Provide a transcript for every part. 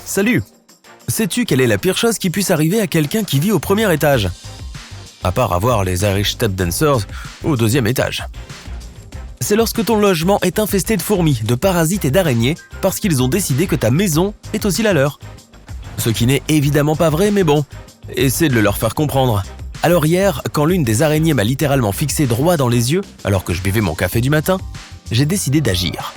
Salut! Sais-tu quelle est la pire chose qui puisse arriver à quelqu'un qui vit au premier étage? À part avoir les Irish Step Dancers au deuxième étage. C'est lorsque ton logement est infesté de fourmis, de parasites et d'araignées parce qu'ils ont décidé que ta maison est aussi la leur. Ce qui n'est évidemment pas vrai, mais bon, essaie de le leur faire comprendre. Alors hier, quand l'une des araignées m'a littéralement fixé droit dans les yeux, alors que je buvais mon café du matin, j'ai décidé d'agir.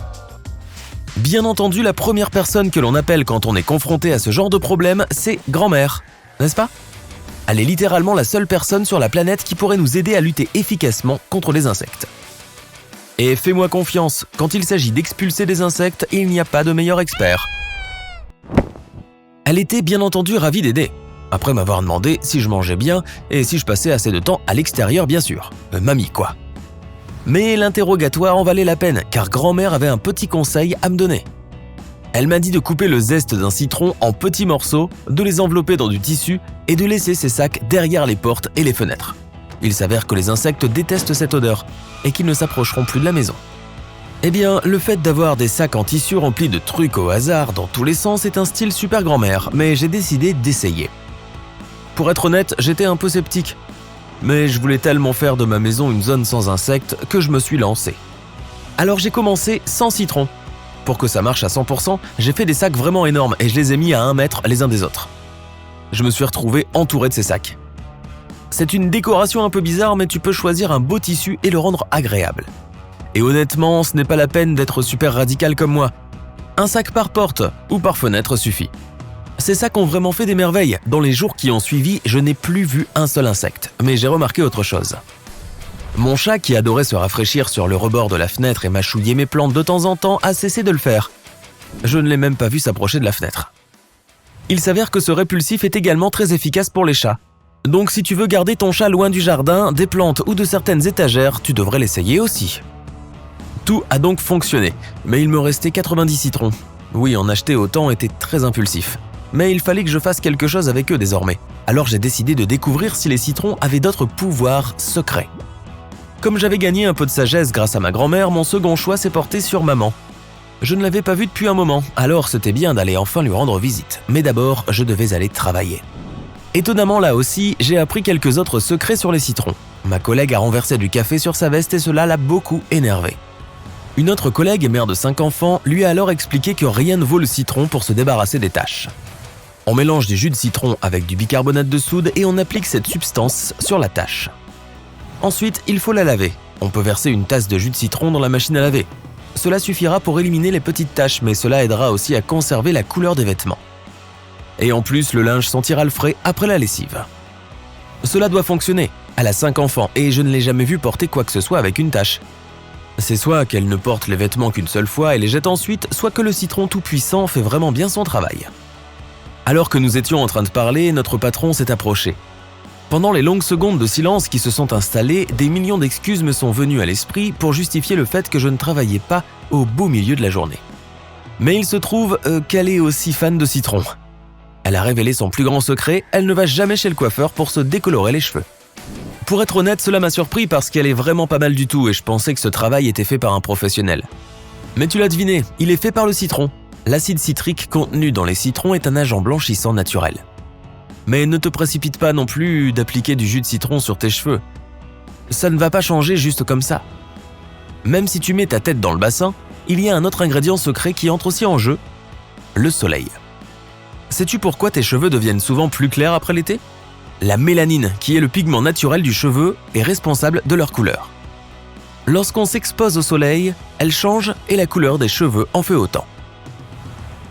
Bien entendu, la première personne que l'on appelle quand on est confronté à ce genre de problème, c'est grand-mère, n'est-ce pas? Elle est littéralement la seule personne sur la planète qui pourrait nous aider à lutter efficacement contre les insectes. Et fais-moi confiance, quand il s'agit d'expulser des insectes, il n'y a pas de meilleur expert. Elle était bien entendu ravie d'aider, après m'avoir demandé si je mangeais bien et si je passais assez de temps à l'extérieur bien sûr. Mamie quoi. Mais l'interrogatoire en valait la peine car grand-mère avait un petit conseil à me donner. Elle m'a dit de couper le zeste d'un citron en petits morceaux, de les envelopper dans du tissu et de laisser ces sacs derrière les portes et les fenêtres. Il s'avère que les insectes détestent cette odeur et qu'ils ne s'approcheront plus de la maison. Eh bien, le fait d'avoir des sacs en tissu remplis de trucs au hasard dans tous les sens est un style super grand-mère, mais j'ai décidé d'essayer. Pour être honnête, j'étais un peu sceptique. Mais je voulais tellement faire de ma maison une zone sans insectes que je me suis lancé. Alors j'ai commencé sans citron. Pour que ça marche à 100%, j'ai fait des sacs vraiment énormes et je les ai mis à 1 mètre les uns des autres. Je me suis retrouvé entouré de ces sacs. C'est une décoration un peu bizarre, mais tu peux choisir un beau tissu et le rendre agréable. Et honnêtement, ce n'est pas la peine d'être super radical comme moi. Un sac par porte ou par fenêtre suffit. Ces sacs ont vraiment fait des merveilles. Dans les jours qui ont suivi, je n'ai plus vu un seul insecte, mais j'ai remarqué autre chose. Mon chat, qui adorait se rafraîchir sur le rebord de la fenêtre et mâchouiller mes plantes de temps en temps, a cessé de le faire. Je ne l'ai même pas vu s'approcher de la fenêtre. Il s'avère que ce répulsif est également très efficace pour les chats. Donc si tu veux garder ton chat loin du jardin, des plantes ou de certaines étagères, tu devrais l'essayer aussi. Tout a donc fonctionné, mais il me restait 90 citrons. Oui, en acheter autant était très impulsif. Mais il fallait que je fasse quelque chose avec eux désormais. Alors j'ai décidé de découvrir si les citrons avaient d'autres pouvoirs secrets. Comme j'avais gagné un peu de sagesse grâce à ma grand-mère, mon second choix s'est porté sur maman. Je ne l'avais pas vue depuis un moment, alors c'était bien d'aller enfin lui rendre visite. Mais d'abord, je devais aller travailler. Étonnamment là aussi, j'ai appris quelques autres secrets sur les citrons. Ma collègue a renversé du café sur sa veste et cela l'a beaucoup énervé. Une autre collègue, mère de 5 enfants, lui a alors expliqué que rien ne vaut le citron pour se débarrasser des taches. On mélange du jus de citron avec du bicarbonate de soude et on applique cette substance sur la tache. Ensuite, il faut la laver. On peut verser une tasse de jus de citron dans la machine à laver. Cela suffira pour éliminer les petites taches, mais cela aidera aussi à conserver la couleur des vêtements. Et en plus, le linge sentira le frais après la lessive. Cela doit fonctionner. Elle a 5 enfants et je ne l'ai jamais vue porter quoi que ce soit avec une tache. C'est soit qu'elle ne porte les vêtements qu'une seule fois et les jette ensuite, soit que le citron tout-puissant fait vraiment bien son travail. Alors que nous étions en train de parler, notre patron s'est approché. Pendant les longues secondes de silence qui se sont installées, des millions d'excuses me sont venues à l'esprit pour justifier le fait que je ne travaillais pas au beau milieu de la journée. Mais il se trouve qu'elle est aussi fan de citron. Elle a révélé son plus grand secret, elle ne va jamais chez le coiffeur pour se décolorer les cheveux. Pour être honnête, cela m'a surpris parce qu'elle est vraiment pas mal du tout et je pensais que ce travail était fait par un professionnel. Mais tu l'as deviné, il est fait par le citron. L'acide citrique contenu dans les citrons est un agent blanchissant naturel. Mais ne te précipite pas non plus d'appliquer du jus de citron sur tes cheveux. Ça ne va pas changer juste comme ça. Même si tu mets ta tête dans le bassin, il y a un autre ingrédient secret qui entre aussi en jeu, le soleil. Sais-tu pourquoi tes cheveux deviennent souvent plus clairs après l'été ? La mélanine, qui est le pigment naturel du cheveu, est responsable de leur couleur. Lorsqu'on s'expose au soleil, elle change et la couleur des cheveux en fait autant.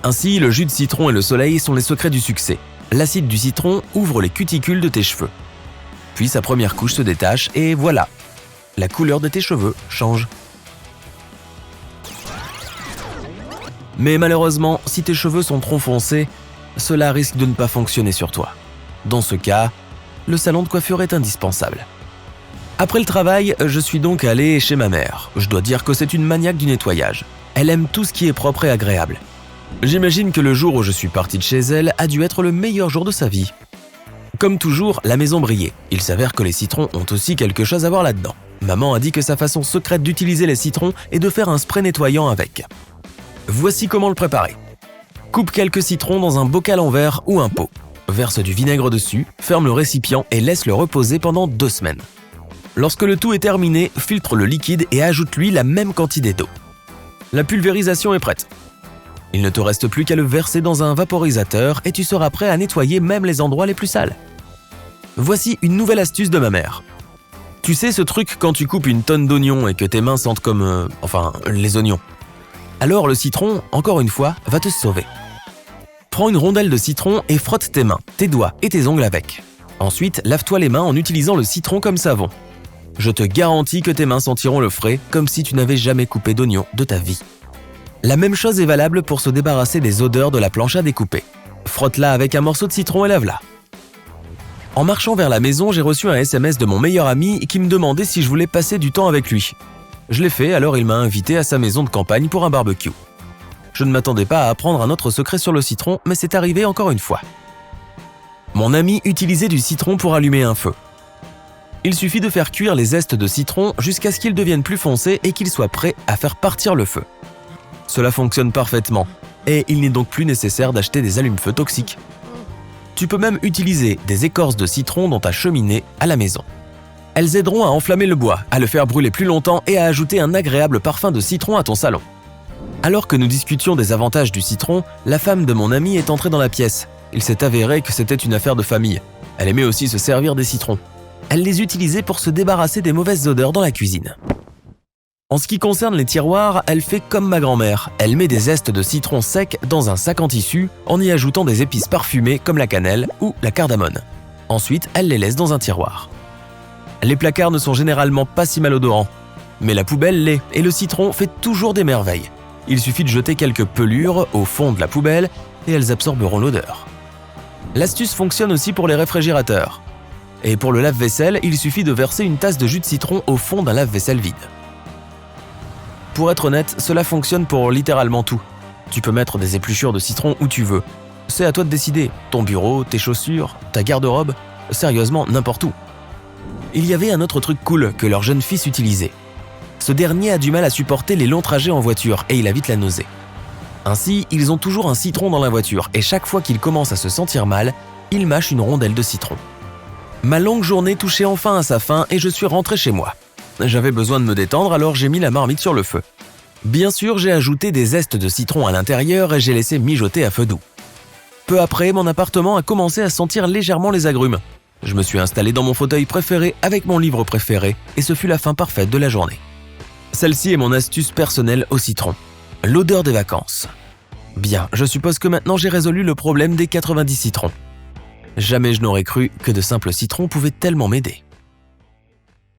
Ainsi, le jus de citron et le soleil sont les secrets du succès. L'acide du citron ouvre les cuticules de tes cheveux. Puis sa première couche se détache et voilà, la couleur de tes cheveux change. Mais malheureusement, si tes cheveux sont trop foncés, cela risque de ne pas fonctionner sur toi. Dans ce cas, le salon de coiffure est indispensable. Après le travail, je suis donc allé chez ma mère. Je dois dire que c'est une maniaque du nettoyage. Elle aime tout ce qui est propre et agréable. J'imagine que le jour où je suis parti de chez elle a dû être le meilleur jour de sa vie. Comme toujours, la maison brillait. Il s'avère que les citrons ont aussi quelque chose à voir là-dedans. Maman a dit que sa façon secrète d'utiliser les citrons est de faire un spray nettoyant avec. Voici comment le préparer. Coupe quelques citrons dans un bocal en verre ou un pot. Verse du vinaigre dessus, ferme le récipient et laisse-le reposer pendant 2 semaines. Lorsque le tout est terminé, filtre le liquide et ajoute-lui la même quantité d'eau. La pulvérisation est prête. Il ne te reste plus qu'à le verser dans un vaporisateur et tu seras prêt à nettoyer même les endroits les plus sales. Voici une nouvelle astuce de ma mère. Tu sais ce truc quand tu coupes une tonne d'oignons et que tes mains sentent comme… les oignons. Alors le citron, encore une fois, va te sauver. Prends une rondelle de citron et frotte tes mains, tes doigts et tes ongles avec. Ensuite, lave-toi les mains en utilisant le citron comme savon. Je te garantis que tes mains sentiront le frais comme si tu n'avais jamais coupé d'oignons de ta vie. La même chose est valable pour se débarrasser des odeurs de la planche à découper. Frotte-la avec un morceau de citron et lave-la. En marchant vers la maison, j'ai reçu un SMS de mon meilleur ami qui me demandait si je voulais passer du temps avec lui. Je l'ai fait, alors il m'a invité à sa maison de campagne pour un barbecue. Je ne m'attendais pas à apprendre un autre secret sur le citron, mais c'est arrivé encore une fois. Mon ami utilisait du citron pour allumer un feu. Il suffit de faire cuire les zestes de citron jusqu'à ce qu'ils deviennent plus foncés et qu'ils soient prêts à faire partir le feu. Cela fonctionne parfaitement, et il n'est donc plus nécessaire d'acheter des allumes-feu toxiques. Tu peux même utiliser des écorces de citron dans ta cheminée à la maison. Elles aideront à enflammer le bois, à le faire brûler plus longtemps et à ajouter un agréable parfum de citron à ton salon. Alors que nous discutions des avantages du citron, la femme de mon ami est entrée dans la pièce. Il s'est avéré que c'était une affaire de famille. Elle aimait aussi se servir des citrons. Elle les utilisait pour se débarrasser des mauvaises odeurs dans la cuisine. En ce qui concerne les tiroirs, elle fait comme ma grand-mère. Elle met des zestes de citron sec dans un sac en tissu en y ajoutant des épices parfumées comme la cannelle ou la cardamone. Ensuite, elle les laisse dans un tiroir. Les placards ne sont généralement pas si malodorants, mais la poubelle l'est et le citron fait toujours des merveilles. Il suffit de jeter quelques pelures au fond de la poubelle et elles absorberont l'odeur. L'astuce fonctionne aussi pour les réfrigérateurs. Et pour le lave-vaisselle, il suffit de verser une tasse de jus de citron au fond d'un lave-vaisselle vide. Pour être honnête, cela fonctionne pour littéralement tout. Tu peux mettre des épluchures de citron où tu veux. C'est à toi de décider. Ton bureau, tes chaussures, ta garde-robe, sérieusement, n'importe où. Il y avait un autre truc cool que leur jeune fils utilisait. Ce dernier a du mal à supporter les longs trajets en voiture et il a vite la nausée. Ainsi, ils ont toujours un citron dans la voiture et chaque fois qu'il commence à se sentir mal, il mâche une rondelle de citron. Ma longue journée touchait enfin à sa fin et je suis rentré chez moi. J'avais besoin de me détendre, alors j'ai mis la marmite sur le feu. Bien sûr, j'ai ajouté des zestes de citron à l'intérieur et j'ai laissé mijoter à feu doux. Peu après, mon appartement a commencé à sentir légèrement les agrumes. Je me suis installé dans mon fauteuil préféré avec mon livre préféré et ce fut la fin parfaite de la journée. Celle-ci est mon astuce personnelle au citron. L'odeur des vacances. Bien, je suppose que maintenant j'ai résolu le problème des 90 citrons. Jamais je n'aurais cru que de simples citrons pouvaient tellement m'aider.